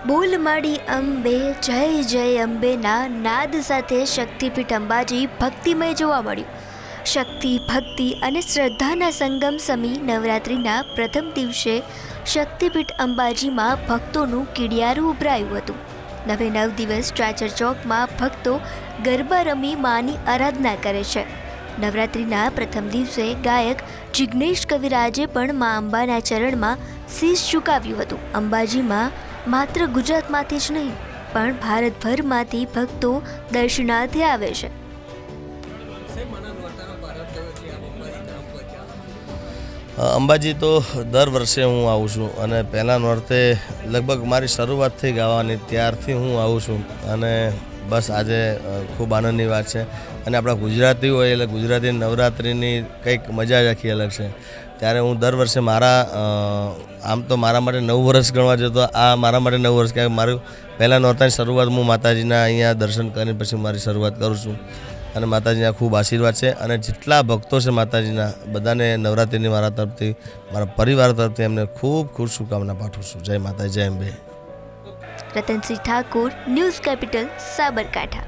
બોલ માડી અંબે જય જય અંબેના નાદ સાથે શક્તિપીઠ અંબાજી ભક્તિમય જોવા મળ્યું. શક્તિ, ભક્તિ અને શ્રદ્ધાના સંગમ સમી નવરાત્રિના પ્રથમ દિવસે શક્તિપીઠ અંબાજીમાં ભક્તોનું કીડિયારું ઉભરાયું હતું. 9 દિવસ ચાચર ચોકમાં ભક્તો ગરબા રમી માની આરાધના કરે છે. નવરાત્રિના પ્રથમ દિવસે ગાયક જિગ્નેશ કવિરાજે પણ મા અંબાના ચરણમાં શીશ ઝુકાવ્યું હતું. અંબાજીમાં માત્ર ગુજરાતમાંથી જ નહીં પણ ભારતભરમાંથી ભક્તો દર્શનાર્થે આવે છે. અંબાજી તો દર વર્ષે હું આવું છું અને પહેલાં નોરતે લગભગ મારી શરૂઆત થઈ ગાવાની ત્યારથી હું આવું છું અને બસ આજે ખૂબ આનંદની વાત છે. અને આપણા ગુજરાતી હોય એટલે ગુજરાતી નવરાત્રિની કંઈક મજા જ આખી અલગ છે. ત્યારે હું દર વર્ષે આમ તો મારા માટે 9 વર્ષ ગણવા જતો, આ મારા માટે 9 વર્ષ, કારણ કે મારું પહેલાં નોરતાની શરૂઆત હું માતાજીના અહીંયા દર્શન કરીને પછી મારી શરૂઆત કરું છું અને માતાજીના ખૂબ આશીર્વાદ છે. અને જેટલા ભક્તો છે માતાજીના બધાને નવરાત્રિની મારા તરફથી, મારા પરિવાર તરફથી એમને ખૂબ ખૂબ શુભકામના પાઠવું છું. જય માતાજી, જય અંબે. Ratansinh Thakor, news capital, Sabarkantha.